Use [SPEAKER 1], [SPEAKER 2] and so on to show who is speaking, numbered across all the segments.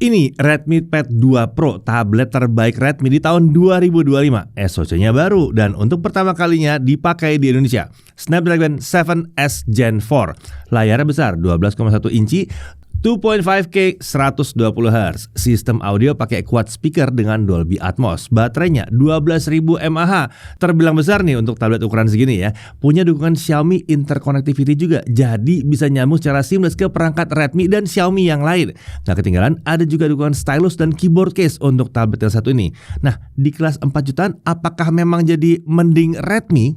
[SPEAKER 1] Ini Redmi Pad 2 Pro, tablet terbaik Redmi di tahun 2025. SoC-nya baru dan untuk pertama kalinya dipakai di Indonesia. Snapdragon 7S Gen 4. Layarnya besar, 12,1 inci, 2.5K 120Hz. Sistem audio pakai quad speaker dengan Dolby Atmos. Baterainya 12.000 mAh. Terbilang besar nih untuk tablet ukuran segini ya. Punya dukungan Xiaomi Interconnectivity juga. Jadi bisa nyambung secara seamless ke perangkat Redmi dan Xiaomi yang lain. Gak ketinggalan ada juga dukungan stylus dan keyboard case untuk tablet yang satu ini. Nah, di kelas 4 jutaan apakah memang jadi mending Redmi?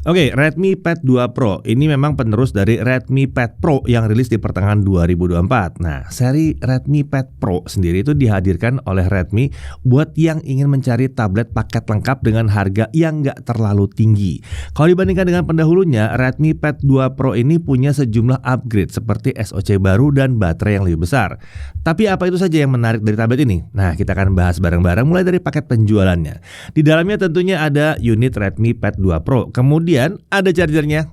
[SPEAKER 1] Oke, Redmi Pad 2 Pro ini memang penerus dari Redmi Pad Pro yang rilis di pertengahan 2024. Nah, seri Redmi Pad Pro sendiri itu dihadirkan oleh Redmi buat yang ingin mencari tablet paket lengkap dengan harga yang nggak terlalu tinggi. Kalau dibandingkan dengan pendahulunya, Redmi Pad 2 Pro ini punya sejumlah upgrade seperti SoC baru dan baterai yang lebih besar. Tapi apa itu saja yang menarik dari tablet ini? Nah, kita akan bahas bareng-bareng mulai dari paket penjualannya. Di dalamnya tentunya ada unit Redmi Pad 2 Pro. Kemudian ada chargernya.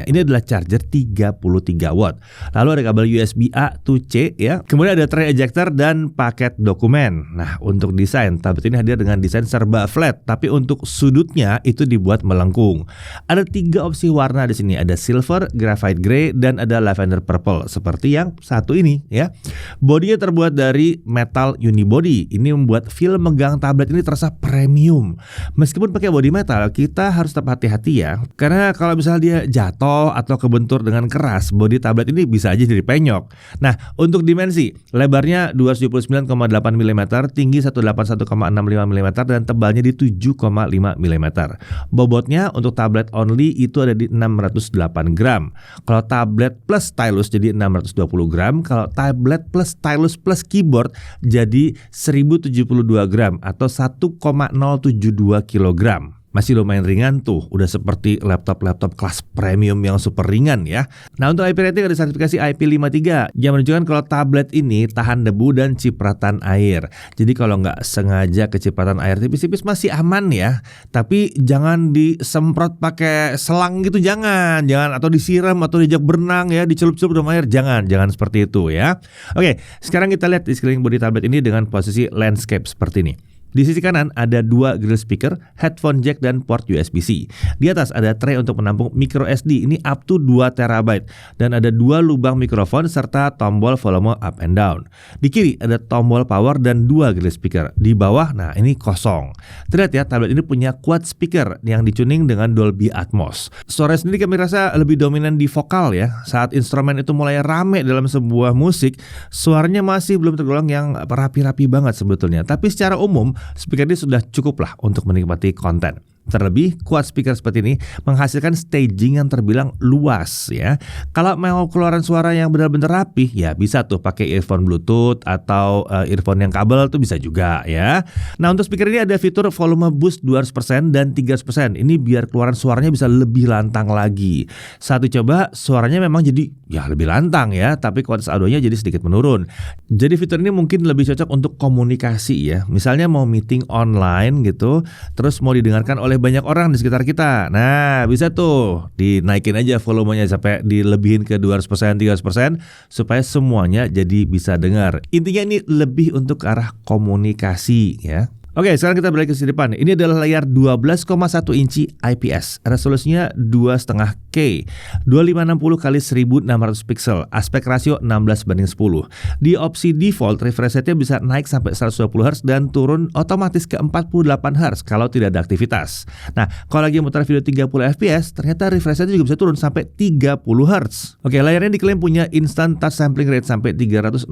[SPEAKER 1] Ini adalah charger 33 watt. Lalu ada kabel USB A to C ya. Kemudian ada tray ejector dan paket dokumen. Nah, untuk desain, tablet ini hadir dengan desain serba flat, tapi untuk sudutnya itu dibuat melengkung. Ada 3 opsi warna di sini. Ada silver, graphite gray, dan ada lavender purple seperti yang satu ini ya. Bodinya terbuat dari metal unibody. Ini membuat feel megang tablet ini terasa premium. Meskipun pakai body metal, kita harus tetap hati-hati ya. Karena kalau misalnya dia jatuh atau kebentur dengan keras, bodi tablet ini bisa aja jadi penyok. Nah, untuk dimensi, lebarnya 279,8 mm, tinggi 181,65 mm, dan tebalnya di 7,5 mm. Bobotnya untuk tablet only itu ada di 608 gram. Kalau tablet plus stylus jadi 620 gram. Kalau tablet plus stylus plus keyboard jadi 1072 gram atau 1,072 kilogram. Masih lumayan ringan tuh, udah seperti laptop-laptop kelas premium yang super ringan ya. Nah, untuk IP rating ada sertifikasi IP53 yang menunjukkan kalau tablet ini tahan debu dan cipratan air. Jadi kalau nggak sengaja kecipratan air tipis-tipis masih aman ya. Tapi jangan disemprot pakai selang gitu, jangan atau disiram atau diajak berenang ya, dicelup-celup dalam air, jangan seperti itu ya. Oke, sekarang kita lihat di sekeliling bodi tablet ini dengan posisi landscape seperti ini. Di sisi kanan ada 2 grill speaker, headphone jack, dan port USB-C. Di atas ada tray untuk menampung micro SD, ini up to 2 TB. Dan ada 2 lubang mikrofon serta tombol volume up and down. Di kiri ada tombol power dan 2 grill speaker. Di bawah, nah ini kosong. Terlihat ya, tablet ini punya quad speaker yang dicuning dengan Dolby Atmos. Suara sendiri kami rasa lebih dominan di vokal ya. Saat instrumen itu mulai rame dalam sebuah musik, suaranya masih belum tergolong yang rapi-rapi banget sebetulnya. Tapi secara umum, speaker ini sudah cukup lah untuk menikmati konten. Terlebih, quad speaker seperti ini menghasilkan staging yang terbilang luas ya. Kalau mau keluaran suara yang benar-benar rapih, ya bisa tuh pakai earphone Bluetooth atau earphone yang kabel tuh bisa juga ya. Nah, untuk speaker ini ada fitur volume boost 200% dan 300%. Ini biar keluaran suaranya bisa lebih lantang lagi. Saat dicoba, suaranya memang jadi ya lebih lantang ya, tapi kualitas audionya jadi sedikit menurun. Jadi fitur ini mungkin lebih cocok untuk komunikasi ya. Misalnya mau meeting online gitu, terus mau didengarkan oleh banyak orang di sekitar kita. Nah, bisa tuh dinaikin aja volumenya sampai dilebihin ke 200%, 300% supaya semuanya jadi bisa dengar. Intinya ini lebih untuk ke arah komunikasi ya. Oke, sekarang kita balik ke sisi depan. Ini adalah layar 12,1 inci IPS. Resolusinya 2,5K, 2560 x 1600 pixel. Aspek rasio 16:10. Di opsi default, refresh rate-nya bisa naik sampai 120 Hz dan turun otomatis ke 48 Hz kalau tidak ada aktivitas. Nah, kalau lagi muter video 30 fps, ternyata refresh rate juga bisa turun sampai 30 Hz. Oke, layarnya diklaim punya instant touch sampling rate sampai 360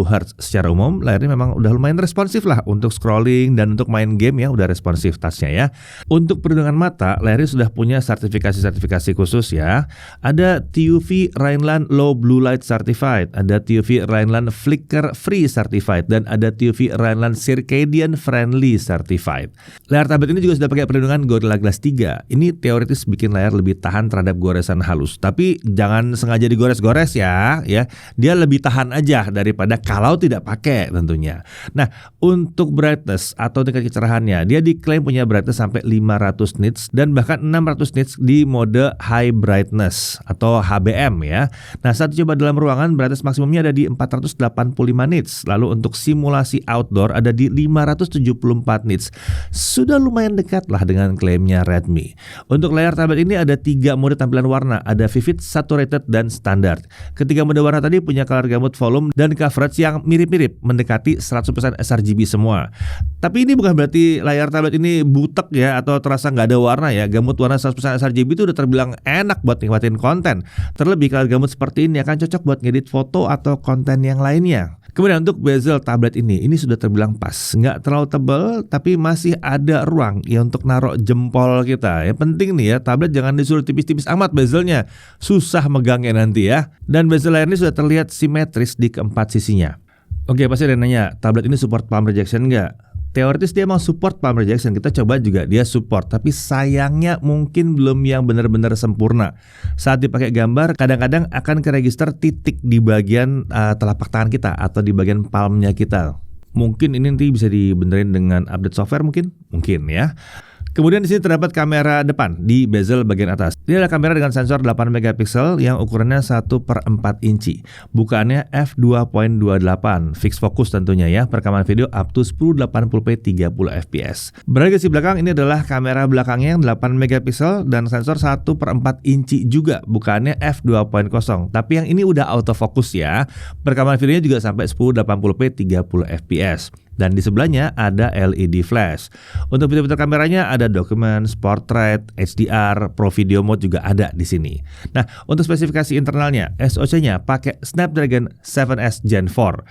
[SPEAKER 1] Hz. Secara umum, layarnya memang udah lumayan responsif lah untuk scrolling dan untuk main game ya, udah responsif touch-nya ya. Untuk perlindungan mata, layarnya sudah punya sertifikasi khusus ya. Ada TUV Rhineland Low Blue Light Certified, ada TUV Rhineland Flicker Free Certified, dan ada TUV Rhineland Circadian Friendly Certified. Layar tablet ini juga sudah pakai perlindungan Gorilla Glass 3. Ini teoritis bikin layar lebih tahan terhadap goresan halus. Tapi jangan sengaja digores-gores ya. Dia lebih tahan aja daripada kalau tidak pakai tentunya. Nah, untuk brightness atau tingkat kecerahannya. Dia diklaim punya brightness sampai 500 nits dan bahkan 600 nits di mode high brightness atau HBM ya. Nah, saat dicoba dalam ruangan brightness maksimumnya ada di 485 nits. Lalu untuk simulasi outdoor ada di 574 nits. Sudah lumayan dekat lah dengan klaimnya Redmi. Untuk layar tablet ini ada 3 mode tampilan warna, ada vivid, saturated, dan standard. Ketiga mode warna tadi punya color gamut, volume, dan coverage yang mirip-mirip, mendekati 100% sRGB semua. Tapi ini bukan berarti layar tablet ini butek ya atau terasa nggak ada warna ya. Gamut warna 100% sRGB itu udah terbilang enak buat nikmatin konten. Terlebih kalau gamut seperti ini akan cocok buat ngedit foto atau konten yang lainnya. Kemudian untuk bezel tablet ini sudah terbilang pas, nggak terlalu tebal tapi masih ada ruang ya untuk naruh jempol kita. Yang penting nih ya, tablet jangan disuruh tipis-tipis amat bezelnya, susah megangnya nanti ya. Dan bezel layar ini sudah terlihat simetris di keempat sisinya. Oke, pasti ada yang nanya, tablet ini support palm rejection nggak? Teoritis dia emang support palm rejection, kita coba juga dia support, tapi sayangnya mungkin belum yang benar-benar sempurna. Saat dipakai gambar, kadang-kadang akan keregister titik di bagian telapak tangan kita atau di bagian palmnya kita. Mungkin ini nanti bisa dibenerin dengan update software mungkin ya. Kemudian di sini terdapat kamera depan di bezel bagian atas. Ini adalah kamera dengan sensor 8 megapiksel yang ukurannya 1/4 inci. Bukaannya f2.28, fix fokus tentunya ya. Perekaman video up to 1080p 30 fps. Berada di sisi belakang ini adalah kamera belakangnya yang 8 megapiksel dan sensor 1/4 inci juga. Bukaannya f2.0. Tapi yang ini udah autofocus ya. Perekaman videonya juga sampai 1080p 30 fps. Dan di sebelahnya ada LED flash. Untuk fitur-fitur kameranya ada documents, portrait, HDR, Pro Video Mode juga ada di sini. Nah, untuk spesifikasi internalnya, SoC-nya pakai Snapdragon 7S Gen 4.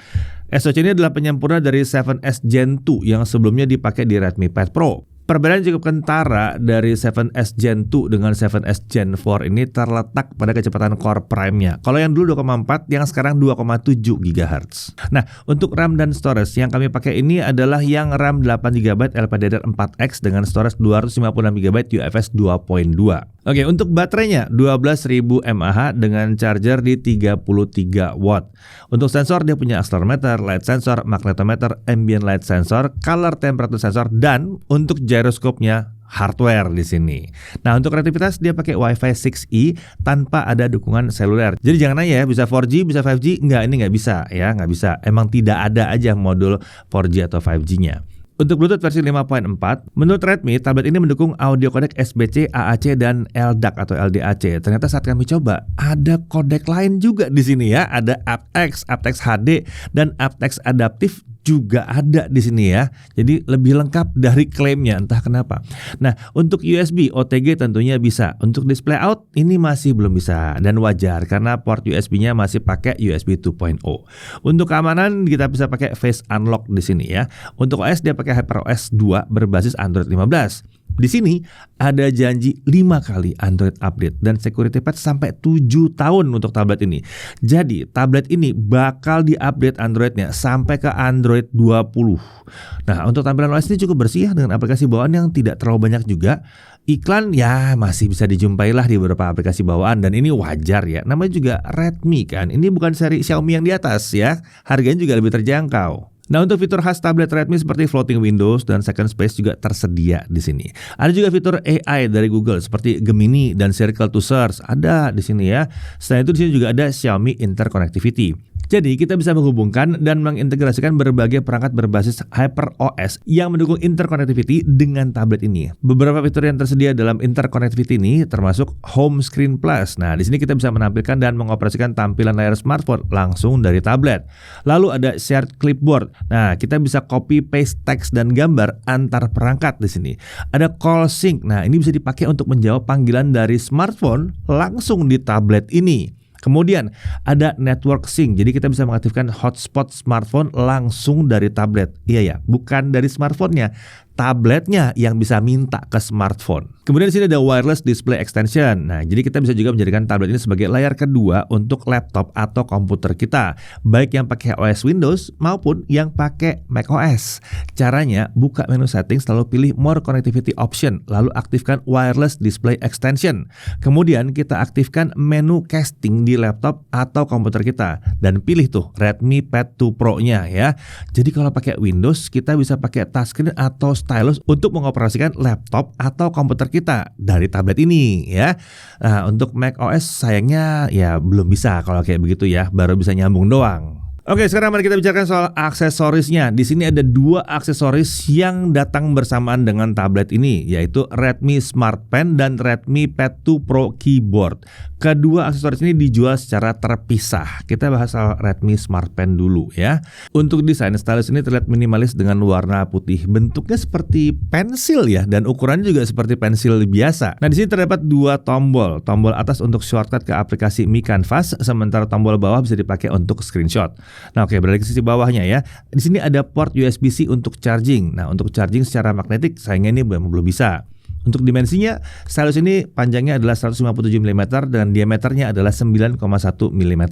[SPEAKER 1] SoC ini adalah penyempurna dari 7S Gen 2 yang sebelumnya dipakai di Redmi Pad Pro. Perbedaan cukup kentara dari 7S Gen 2 dengan 7S Gen 4 ini terletak pada kecepatan core prime-nya. Kalau yang dulu 2,4, yang sekarang 2,7 GHz. Nah, untuk RAM dan storage yang kami pakai ini adalah yang RAM 8GB LPDDR4X dengan storage 256GB UFS 2.2. Oke, untuk baterainya 12.000 mAh dengan charger di 33 watt. Untuk sensor dia punya accelerometer, light sensor, magnetometer, ambient light sensor, color temperature sensor, dan untuk gyroscope-nya hardware di sini. Nah, untuk konektivitas dia pakai Wi-Fi 6E tanpa ada dukungan seluler. Jadi jangan nanya ya, bisa 4G, bisa 5G? Enggak, ini nggak bisa ya, nggak bisa. Emang tidak ada aja modul 4G atau 5G-nya. Untuk Bluetooth versi 5.4, menurut Redmi, tablet ini mendukung audio codec SBC, AAC, dan LDAC atau LDAC. Ternyata saat kami coba, ada codec lain juga di sini ya. Ada aptX, aptX HD, dan aptX adaptif juga ada di sini ya. Jadi lebih lengkap dari klaimnya, entah kenapa. Nah, untuk USB OTG tentunya bisa. Untuk display out ini masih belum bisa dan wajar karena port USB-nya masih pakai USB 2.0. Untuk keamanan kita bisa pakai Face Unlock di sini ya. Untuk OS dia pakai HyperOS 2 berbasis Android 15. Di sini ada janji 5 kali Android update dan security patch sampai 7 tahun untuk tablet ini. Jadi tablet ini bakal diupdate Androidnya sampai ke Android 20. Nah, untuk tampilan OS ini cukup bersih ya, dengan aplikasi bawaan yang tidak terlalu banyak juga. Iklan ya masih bisa dijumpai lah di beberapa aplikasi bawaan dan ini wajar ya. Namanya juga Redmi kan. Ini bukan seri Xiaomi yang di atas ya. Harganya juga lebih terjangkau. Nah, untuk fitur khas tablet Redmi seperti floating windows dan second space juga tersedia di sini. Ada juga fitur AI dari Google seperti Gemini dan Circle to Search ada di sini ya. Selain itu di sini juga ada Xiaomi Interconnectivity. Jadi kita bisa menghubungkan dan mengintegrasikan berbagai perangkat berbasis HyperOS yang mendukung interconnectivity dengan tablet ini. Beberapa fitur yang tersedia dalam interconnectivity ini termasuk Home Screen Plus. Nah, di sini kita bisa menampilkan dan mengoperasikan tampilan layar smartphone langsung dari tablet. Lalu ada Shared Clipboard. Nah, kita bisa copy paste teks dan gambar antar perangkat di sini. Ada Call Sync. Nah, ini bisa dipakai untuk menjawab panggilan dari smartphone langsung di tablet ini. Kemudian ada network sync, jadi kita bisa mengaktifkan hotspot smartphone langsung dari tablet. Iya ya, bukan dari smartphone-nya, tabletnya yang bisa minta ke smartphone. Kemudian di sini ada wireless display extension. Nah, jadi kita bisa juga menjadikan tablet ini sebagai layar kedua untuk laptop atau komputer kita, baik yang pakai OS Windows maupun yang pakai macOS. Caranya, buka menu settings lalu pilih more connectivity option, lalu aktifkan wireless display extension. Kemudian kita aktifkan menu casting di laptop atau komputer kita dan pilih tuh Redmi Pad 2 Pro-nya ya. Jadi kalau pakai Windows, kita bisa pakai touchscreen atau stylus untuk mengoperasikan laptop atau komputer kita dari tablet ini ya. Nah, untuk macOS sayangnya ya belum bisa kalau kayak begitu ya, baru bisa nyambung doang. Oke, sekarang mari kita bicarakan soal aksesorisnya. Di sini ada 2 aksesoris yang datang bersamaan dengan tablet ini, yaitu Redmi Smart Pen dan Redmi Pad 2 Pro Keyboard. Kedua aksesoris ini dijual secara terpisah. Kita bahas soal Redmi Smart Pen dulu ya. Untuk desain, stylus ini terlihat minimalis dengan warna putih. Bentuknya seperti pensil ya, dan ukurannya juga seperti pensil biasa. Nah, di sini terdapat 2 tombol. Tombol atas untuk shortcut ke aplikasi Mi Canvas, sementara tombol bawah bisa dipakai untuk screenshot. Nah, oke, beralih ke sisi bawahnya ya. Di sini ada port USB-C untuk charging. Nah, untuk charging secara magnetik sayangnya ini belum bisa. Untuk dimensinya, stylus ini panjangnya adalah 157 mm dan diameternya adalah 9,1 mm.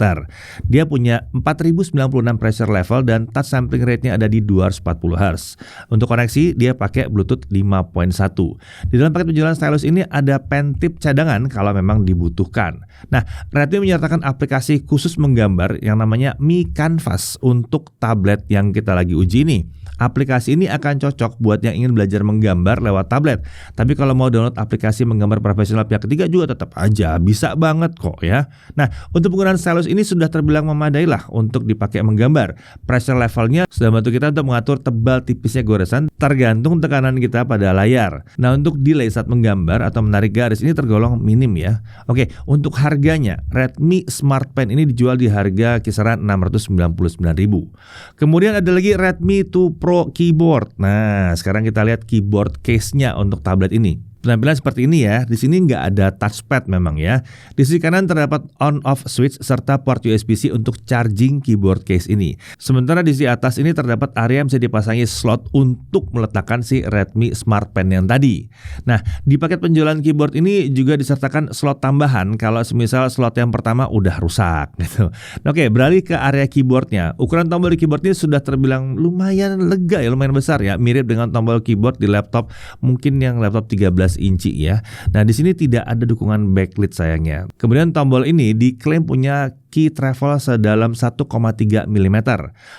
[SPEAKER 1] Dia punya 4096 pressure level dan touch sampling rate-nya ada di 240 Hz. Untuk koneksi, dia pakai Bluetooth 5.1. Di dalam paket penjualan stylus ini ada pen tip cadangan kalau memang dibutuhkan. Nah, Redmi menyertakan aplikasi khusus menggambar yang namanya Mi Canvas untuk tablet yang kita lagi uji ini. Aplikasi ini akan cocok buat yang ingin belajar menggambar lewat tablet. Tapi kalau mau download aplikasi menggambar profesional pihak ketiga juga tetap aja bisa banget kok ya. Nah, untuk penggunaan stylus ini sudah terbilang memadai lah untuk dipakai menggambar. Pressure levelnya sudah membantu kita untuk mengatur tebal tipisnya goresan tergantung tekanan kita pada layar. Nah, untuk delay saat menggambar atau menarik garis ini tergolong minim ya. Oke, untuk harganya Redmi Smart Pen ini dijual di harga kisaran 699.000. Kemudian ada lagi Redmi 2 Pro Keyboard. Nah, sekarang kita lihat keyboard case-nya untuk tablet ini. Penampilan seperti ini ya. Di sini nggak ada touchpad memang ya. Di sisi kanan terdapat on/off switch serta port USB-C untuk charging keyboard case ini. Sementara di sisi atas ini terdapat area yang bisa dipasangi slot untuk meletakkan si Redmi Smart Pen yang tadi. Nah, di paket penjualan keyboard ini juga disertakan slot tambahan kalau semisal slot yang pertama udah rusak gitu. Oke, beralih ke area keyboardnya. Ukuran tombol di keyboard ini sudah terbilang lumayan lega ya, lumayan besar ya. Mirip dengan tombol keyboard di laptop, mungkin yang laptop 13 inci ya. Nah, di sini tidak ada dukungan backlit sayangnya. Kemudian tombol ini diklaim punya key travel sedalam 1,3 mm.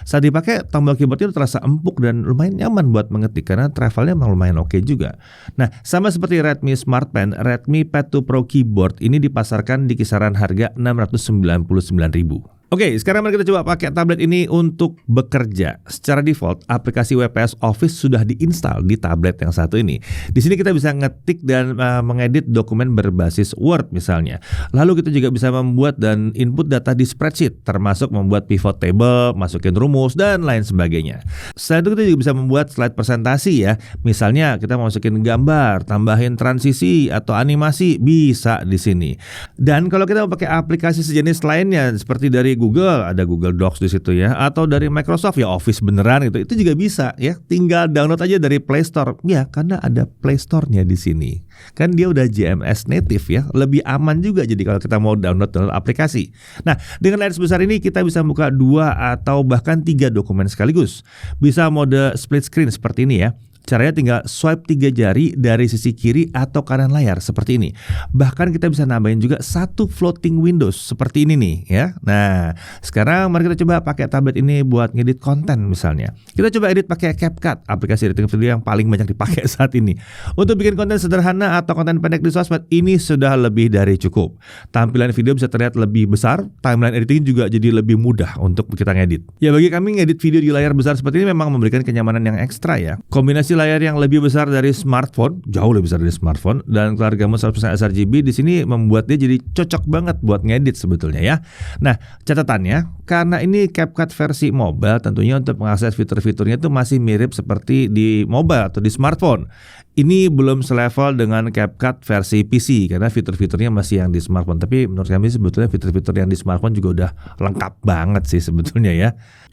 [SPEAKER 1] Saat dipakai, tombol keyboard itu terasa empuk dan lumayan nyaman buat mengetik karena travelnya memang lumayan oke juga. Nah, sama seperti Redmi Smart Pen, Redmi Pad 2 Pro Keyboard ini dipasarkan di kisaran harga 699.000. Oke, sekarang mari kita coba pakai tablet ini untuk bekerja. Secara default, aplikasi WPS Office sudah diinstal di tablet yang satu ini. Di sini kita bisa ngetik dan mengedit dokumen berbasis Word misalnya. Lalu kita juga bisa membuat dan input data di spreadsheet, termasuk membuat pivot table, masukin rumus, dan lain sebagainya. Selain itu kita juga bisa membuat slide presentasi ya. Misalnya kita masukin gambar, tambahin transisi atau animasi, bisa di sini. Dan kalau kita mau pakai aplikasi sejenis lainnya seperti dari Google, ada Google Docs di situ ya, atau dari Microsoft ya Office beneran gitu, itu juga bisa ya. Tinggal download aja dari Play Store ya, karena ada Play Store-nya di sini. Kan dia udah JMS native ya, lebih aman juga jadi kalau kita mau download aplikasi. Nah, dengan layar sebesar ini kita bisa buka 2 atau bahkan 3 dokumen sekaligus. Bisa mode split screen seperti ini ya. Caranya tinggal swipe 3 jari dari sisi kiri atau kanan layar seperti ini. Bahkan kita bisa nambahin juga 1 floating windows seperti ini nih ya. Nah, sekarang mari kita coba pakai tablet ini buat ngedit konten misalnya. Kita coba edit pakai CapCut, aplikasi editing video yang paling banyak dipakai saat ini. Untuk bikin konten sederhana atau konten pendek di sosmed, ini sudah lebih dari cukup. Tampilan video bisa terlihat lebih besar, timeline editing juga jadi lebih mudah untuk kita ngedit. Ya, bagi kami ngedit video di layar besar seperti ini memang memberikan kenyamanan yang ekstra ya. Kombinasi layar yang lebih besar dari smartphone, jauh lebih besar dari smartphone, dan keluarga mode 100% sRGB di sini membuat dia jadi cocok banget buat ngedit sebetulnya ya. Nah, catatannya karena ini CapCut versi mobile, tentunya untuk mengakses fitur-fiturnya itu masih mirip seperti di mobile atau di smartphone. Ini belum selevel dengan CapCut versi PC karena fitur-fiturnya masih yang di smartphone. Tapi menurut kami sebetulnya fitur-fitur yang di smartphone juga udah lengkap banget sih sebetulnya ya.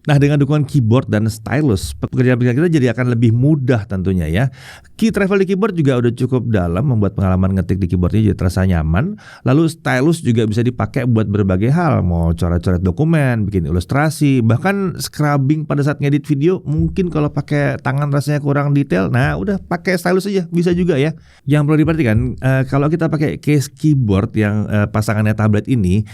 [SPEAKER 1] Nah, dengan dukungan keyboard dan stylus, pekerjaan-pekerjaan kita jadi akan lebih mudah tentunya ya. Key travel di keyboard juga udah cukup dalam, membuat pengalaman ngetik di keyboardnya jadi terasa nyaman. Lalu stylus juga bisa dipakai buat berbagai hal, mau coret-coret dokumen, bikin ilustrasi, bahkan scrubbing pada saat ngedit video. Mungkin kalau pakai tangan rasanya kurang detail, nah udah pakai stylus aja bisa juga ya. Yang perlu diperhatikan, kalau kita pakai case keyboard yang pasangannya tablet ini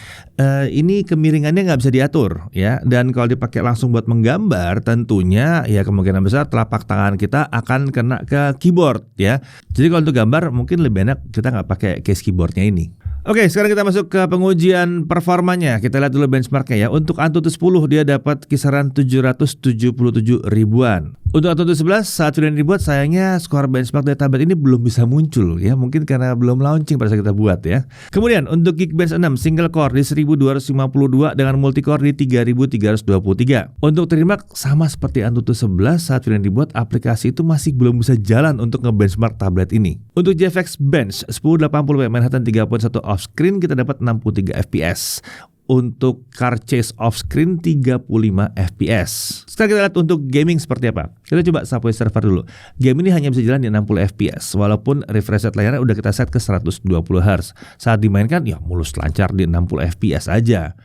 [SPEAKER 1] kemiringannya nggak bisa diatur ya. Dan kalau dipakai langsung buat menggambar, tentunya ya kemungkinan besar telapak tangan kita akan kena ke keyboard ya. Jadi kalau untuk gambar mungkin lebih enak kita nggak pakai case keyboardnya ini. Oke, sekarang kita masuk ke pengujian performanya. Kita lihat dulu benchmarknya ya. Untuk Antutu 10 dia dapat kisaran 777 ribuan. Untuk Antutu 11 saat video ini dibuat, sayangnya skor benchmark dari tablet ini belum bisa muncul ya. Mungkin karena belum launching pada saat kita buat ya. Kemudian untuk Geekbench 6 single core di 1252 dengan multicore di 3323. Untuk Trimark sama seperti Antutu 11 saat video ini dibuat, aplikasi itu masih belum bisa jalan untuk ngebenchmark tablet ini. Untuk GFX Bench 1080p Manhattan 3.1 off-screen kita dapat 63 fps. Untuk car chase off-screen 35 fps. Sekarang kita lihat untuk gaming seperti apa. Kita coba Subway Surfer dulu. Game ini hanya bisa jalan di 60 fps, walaupun refresh rate layarnya udah kita set ke 120 Hz. Saat dimainkan ya mulus lancar di 60 fps aja.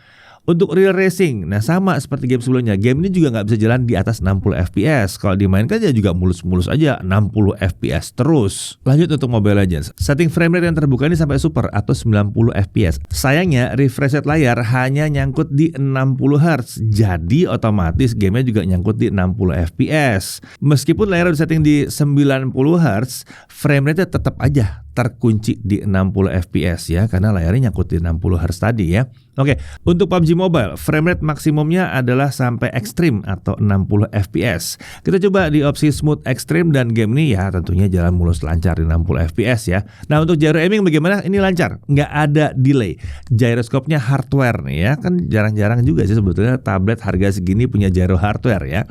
[SPEAKER 1] Untuk real racing, nah sama seperti game sebelumnya, game ini juga nggak bisa jalan di atas 60 fps. Kalau dimainkan ya juga mulus-mulus aja 60 fps terus. Lanjut untuk Mobile Legends, setting frame rate yang terbuka ini sampai super atau 90 fps. Sayangnya refresh rate layar hanya nyangkut di 60 Hz, jadi otomatis gamenya juga nyangkut di 60 fps. Meskipun layar udah setting di 90 Hz, frame rate tetap aja terkunci di 60 fps ya, karena layarnya nyangkut di 60 Hz tadi ya. Oke, untuk PUBG Mobile, frame rate maksimumnya adalah sampai ekstrim atau 60 fps. Kita coba di opsi smooth ekstrim dan game ini ya tentunya jalan mulus lancar di 60 fps ya. Nah, untuk gyro aiming bagaimana? Ini lancar, nggak ada delay. Gyroscope-nya hardware nih ya, kan jarang-jarang juga sih sebetulnya tablet harga segini punya gyro hardware ya.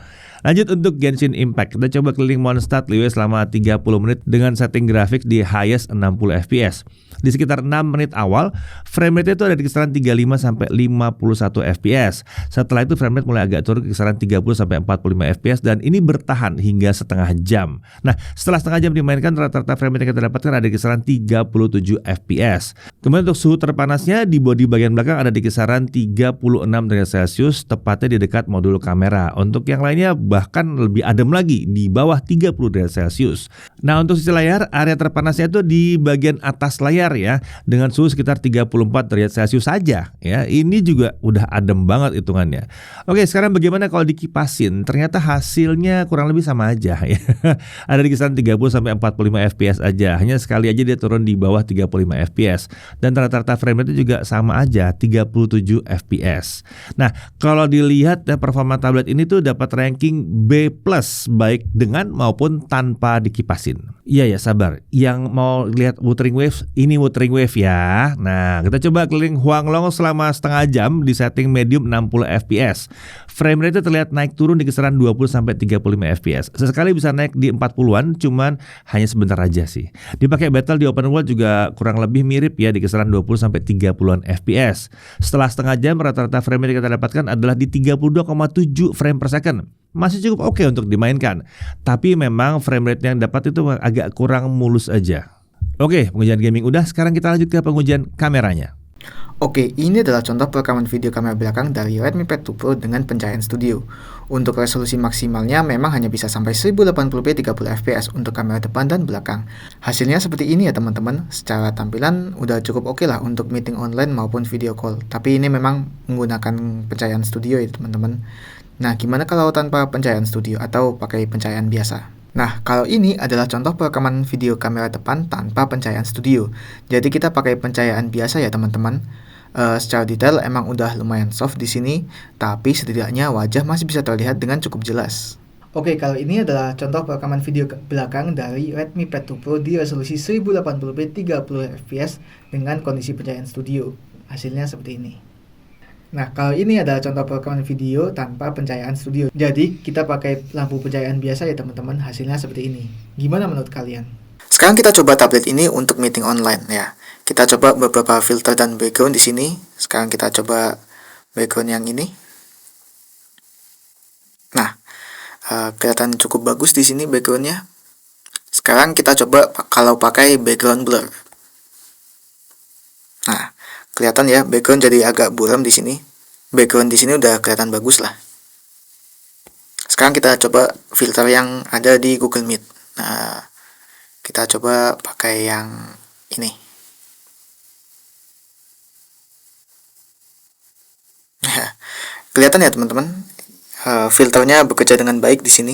[SPEAKER 1] Lanjut untuk Genshin Impact, kita coba keliling Mondstadt Liyue selama 30 menit dengan setting grafik di highest 60 fps. Di sekitar 6 menit awal, frame rate itu ada di kisaran 35 sampai 51 fps. Setelah itu frame rate mulai agak turun ke kisaran 30 sampai 45 fps dan ini bertahan hingga setengah jam. Nah, setelah setengah jam dimainkan, rata-rata frame rate yang kita dapatkan ada di kisaran 37 fps. Kemudian untuk suhu terpanasnya di bodi bagian belakang ada di kisaran 36 derajat Celcius, tepatnya di dekat modul kamera. Untuk yang lainnya bahkan lebih adem lagi di bawah 30 derajat Celcius. Nah, untuk sisi layar, area terpanasnya itu di bagian atas layar ya, dengan suhu sekitar 34 derajat Celcius saja ya. Ini juga udah adem banget hitungannya. Oke, sekarang bagaimana kalau dikipasin? Ternyata hasilnya kurang lebih sama aja ya. Ada di kisaran 30 sampai 45 fps aja. Hanya sekali aja dia turun di bawah 35 fps dan rata-rata frame rate juga sama aja 37 fps. Nah, kalau dilihat ya, performa tablet ini tuh dapat ranking B+ baik dengan maupun tanpa dikipasin. Iya ya, sabar. Yang mau lihat Wuthering Waves, ini Wuthering Wave ya. Nah, kita coba keliling Huanglong selama setengah jam di setting medium 60 fps. Frame rate terlihat naik turun di kisaran 20 sampai 35 fps. Sesekali bisa naik di 40-an, cuman hanya sebentar aja sih. Dipakai battle di open world juga kurang lebih mirip ya, di kisaran 20 sampai 30-an fps. Setelah setengah jam, rata-rata frame rate yang kita dapatkan adalah di 32,7 frame per second. Masih cukup oke untuk dimainkan. Tapi memang frame rate yang dapat itu agak kurang mulus aja. Oke, pengujian gaming udah, sekarang kita lanjut ke pengujian kameranya.
[SPEAKER 2] Oke, ini adalah contoh perekaman video kamera belakang dari Redmi Pad 2 Pro dengan pencahayaan studio. Untuk resolusi maksimalnya memang hanya bisa sampai 1080p 30 fps untuk kamera depan dan belakang. Hasilnya seperti ini ya teman-teman. Secara tampilan udah cukup oke lah untuk meeting online maupun video call. Tapi ini memang menggunakan pencahayaan studio ya teman-teman. Nah, gimana kalau tanpa pencahayaan studio atau pakai pencahayaan biasa? Nah, kalau ini adalah contoh perekaman video kamera depan tanpa pencahayaan studio. Jadi kita pakai pencahayaan biasa ya teman-teman. Secara detail emang udah lumayan soft di sini, tapi setidaknya wajah masih bisa terlihat dengan cukup jelas. Oke, kalau ini adalah contoh perekaman video belakang dari Redmi Pad 2 Pro di resolusi 1080p 30 fps dengan kondisi pencahayaan studio. Hasilnya seperti ini. Nah, kalau ini adalah contoh perekaman video tanpa pencahayaan studio. Jadi, kita pakai lampu pencahayaan biasa ya teman-teman, hasilnya seperti ini. Gimana menurut kalian? Sekarang kita coba tablet ini untuk meeting online ya. Kita coba beberapa filter dan background di sini. Sekarang kita coba background yang ini. Nah, kelihatan cukup bagus di sini backgroundnya. Sekarang kita coba kalau pakai background blur. Nah, kelihatan ya background jadi agak buram di sini. Background di sini udah kelihatan bagus lah. Sekarang kita coba filter yang ada di Google Meet. Nah, kita coba pakai yang ini. Kelihatan ya teman-teman, filternya bekerja dengan baik di sini.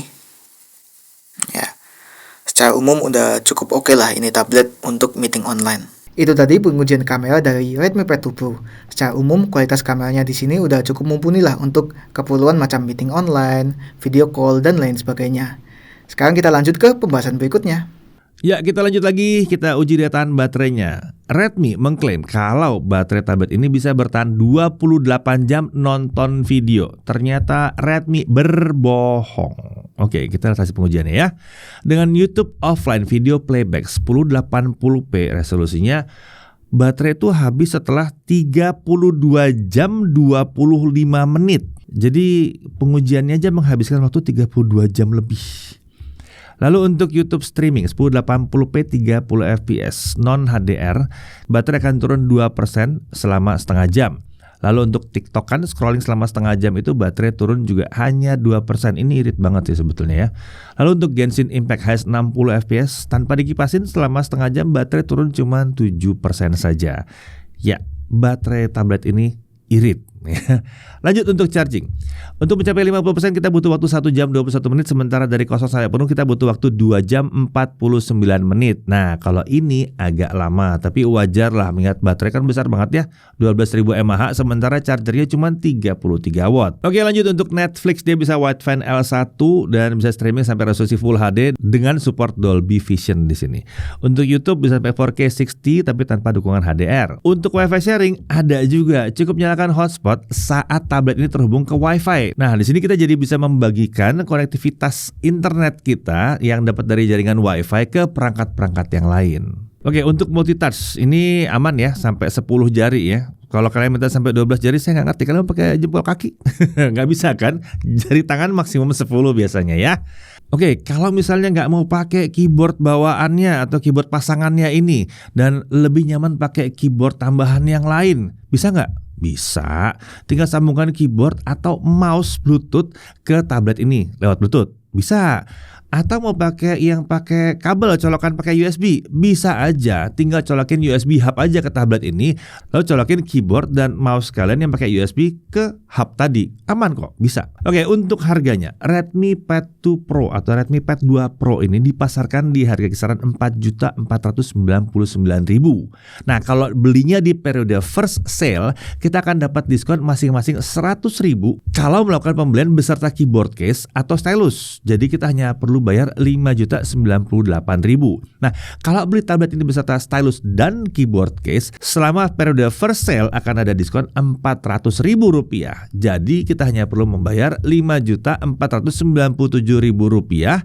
[SPEAKER 2] Ya, secara umum udah cukup oke lah ini tablet untuk meeting online. Itu tadi pengujian kamera dari Redmi Pad 2 Pro. Secara umum kualitas kameranya di sini udah cukup mumpuni lah untuk keperluan macam meeting online, video call dan lain sebagainya. Sekarang kita lanjut ke pembahasan berikutnya.
[SPEAKER 1] Ya, kita lanjut lagi, kita uji daya tahan baterainya. Redmi mengklaim kalau baterai tablet ini bisa bertahan 28 jam nonton video. Ternyata Redmi berbohong. Oke, kita lihat hasil pengujiannya ya. Dengan YouTube offline video playback 1080p resolusinya, baterai itu habis setelah 32 jam 25 menit. Jadi pengujiannya aja menghabiskan waktu 32 jam lebih. Lalu untuk YouTube streaming 1080p 30 fps non HDR, baterai akan turun 2% selama setengah jam. Lalu untuk TikTok scrolling selama setengah jam itu baterai turun juga hanya 2%. Ini irit banget sih sebetulnya ya. Lalu untuk Genshin Impact Highest 60 fps tanpa dikipasin selama setengah jam baterai turun cuma 7% saja. Ya, baterai tablet ini irit. Lanjut untuk charging. Untuk mencapai 50% kita butuh waktu 1 jam 21 menit, sementara dari kosong sampai penuh kita butuh waktu 2 jam 49 menit. Nah, kalau ini agak lama, tapi wajar lah mengingat baterai kan besar banget ya, 12.000 mAh, sementara chargernya cuma 33 watt. Oke, lanjut untuk Netflix, dia bisa wideband L1 dan bisa streaming sampai resolusi Full HD dengan support Dolby Vision di sini. Untuk YouTube bisa sampai 4K 60 tapi tanpa dukungan HDR. Untuk Wi-Fi sharing ada juga, cukup nyalakan hotspot saat tablet ini terhubung ke Wi-Fi. Nah, di sini kita jadi bisa membagikan konektivitas internet kita yang dapat dari jaringan Wi-Fi ke perangkat-perangkat yang lain. Oke, untuk multitouch ini aman ya, sampai 10 jari ya. Kalau kalian minta sampai 12 jari saya nggak ngerti, kalian pakai jempol kaki? Nggak bisa kan? Jari tangan maksimum 10 biasanya ya. Oke, kalau misalnya nggak mau pakai keyboard bawaannya atau keyboard pasangannya ini dan lebih nyaman pakai keyboard tambahan yang lain, bisa nggak? Bisa, tinggal sambungkan keyboard atau mouse Bluetooth ke tablet ini lewat Bluetooth. Bisa. Atau mau pakai yang pakai kabel colokan pakai USB, bisa aja. Tinggal colokin USB hub aja ke tablet ini, lalu colokin keyboard dan mouse kalian yang pakai USB ke hub tadi. Aman kok, bisa. Oke, untuk harganya, Redmi Pad 2 Pro atau Redmi Pad 2 Pro ini dipasarkan di harga kisaran 4.499.000. Nah, kalau belinya di periode first sale, kita akan dapat diskon masing-masing 100.000 kalau melakukan pembelian beserta keyboard case atau stylus. Jadi kita hanya perlu bayar 5.098.000. Nah, kalau beli tablet ini beserta stylus dan keyboard case, selama periode first sale akan ada diskon Rp400.000. Jadi kita hanya perlu membayar Rp5.497.000,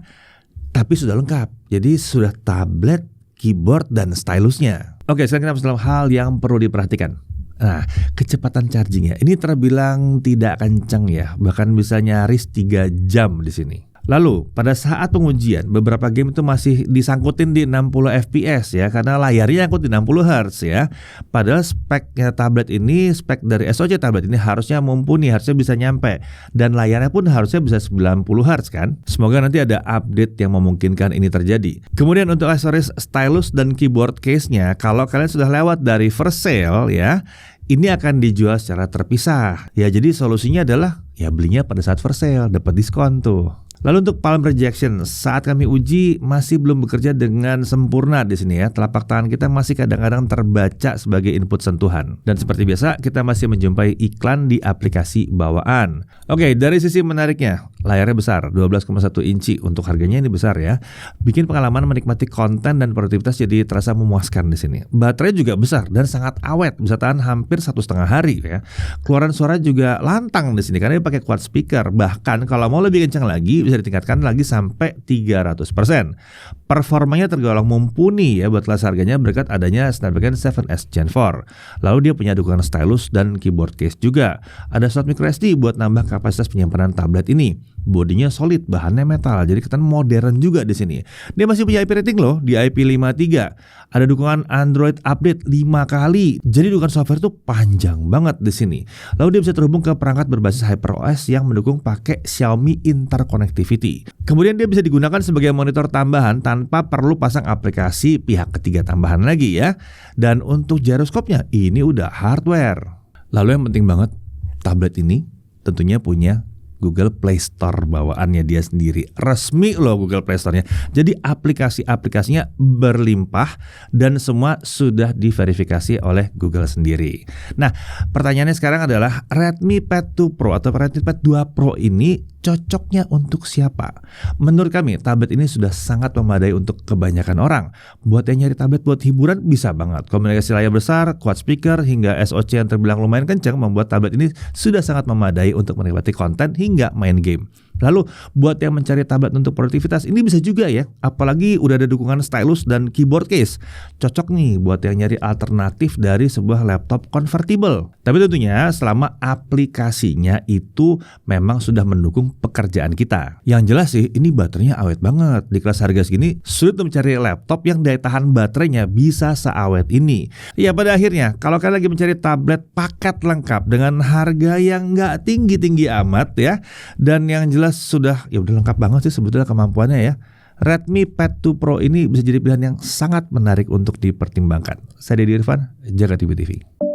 [SPEAKER 1] tapi sudah lengkap. Jadi sudah tablet, keyboard, dan stylusnya. Oke, sekarang kita masuk dalam hal yang perlu diperhatikan. Nah, kecepatan chargingnya ini terbilang tidak kencang ya, bahkan bisa nyaris 3 jam di sini. Lalu pada saat pengujian beberapa game itu masih disangkutin di 60 fps ya, karena layarnya nyangkut di 60 Hz ya. Padahal speknya tablet ini, spek dari SoC tablet ini harusnya mumpuni, harusnya bisa nyampe, dan layarnya pun harusnya bisa 90 Hz kan. Semoga nanti ada update yang memungkinkan ini terjadi. Kemudian untuk aksesoris stylus dan keyboard case-nya, kalau kalian sudah lewat dari first sale ya, ini akan dijual secara terpisah. Ya, jadi solusinya adalah ya belinya pada saat first sale, dapat diskon tuh. Lalu untuk palm projection, saat kami uji masih belum bekerja dengan sempurna di sini ya. Telapak tangan kita masih kadang-kadang terbaca sebagai input sentuhan. Dan seperti biasa, kita masih menjumpai iklan di aplikasi bawaan. Oke, dari sisi menariknya, layarnya besar, 12,1 inci. Untuk harganya ini besar ya. Bikin pengalaman menikmati konten dan produktivitas jadi terasa memuaskan di sini. Baterai juga besar dan sangat awet, bisa tahan hampir 1,5 hari ya. Keluaran suara juga lantang di sini karena dia pakai quad speaker. Bahkan kalau mau lebih kencang lagi, bisa ditingkatkan lagi sampai 300%. Performanya tergolong mumpuni ya buat kelas harganya berkat adanya Snapdragon 7S Gen 4. Lalu dia punya dukungan stylus dan keyboard case juga. Ada slot microSD buat nambah kapasitas penyimpanan tablet ini. Bodinya solid, bahannya metal, jadi kelihatan modern juga di sini. Dia masih punya IP rating loh, di IP53. Ada dukungan Android update 5 kali. Jadi dukungan software tuh panjang banget di sini. Lalu dia bisa terhubung ke perangkat berbasis HyperOS yang mendukung pakai Xiaomi Interconnectivity. Kemudian dia bisa digunakan sebagai monitor tambahan tanpa perlu pasang aplikasi pihak ketiga tambahan lagi ya. Dan untuk gyroskopnya ini udah hardware. Lalu yang penting banget, tablet ini tentunya punya Google Play Store bawaannya dia sendiri. Resmi loh Google Play Store-nya. Jadi aplikasi-aplikasinya berlimpah dan semua sudah diverifikasi oleh Google sendiri. Nah, pertanyaannya sekarang adalah Redmi Pad 2 Pro atau Redmi Pad 2 Pro ini cocoknya untuk siapa? Menurut kami, tablet ini sudah sangat memadai untuk kebanyakan orang. Buat yang nyari tablet buat hiburan bisa banget. Komunikasi layar besar, quad speaker, hingga SoC yang terbilang lumayan kencang membuat tablet ini sudah sangat memadai untuk menikmati konten hingga main game. Lalu buat yang mencari tablet untuk produktivitas ini bisa juga ya. Apalagi udah ada dukungan stylus dan keyboard case. Cocok nih buat yang nyari alternatif dari sebuah laptop convertible. Tapi tentunya selama aplikasinya itu memang sudah mendukung pekerjaan kita. Yang jelas sih ini baterainya awet banget. Di kelas harga segini sulit mencari laptop yang daya tahan baterainya bisa seawet ini. Ya pada akhirnya kalau kalian lagi mencari tablet paket lengkap dengan harga yang nggak tinggi-tinggi amat ya, dan yang jelas sudah ya udah lengkap banget sih sebetulnya kemampuannya ya. Redmi Pad 2 Pro ini bisa jadi pilihan yang sangat menarik untuk dipertimbangkan. Saya Deddy Irfan, Jaga TV TV.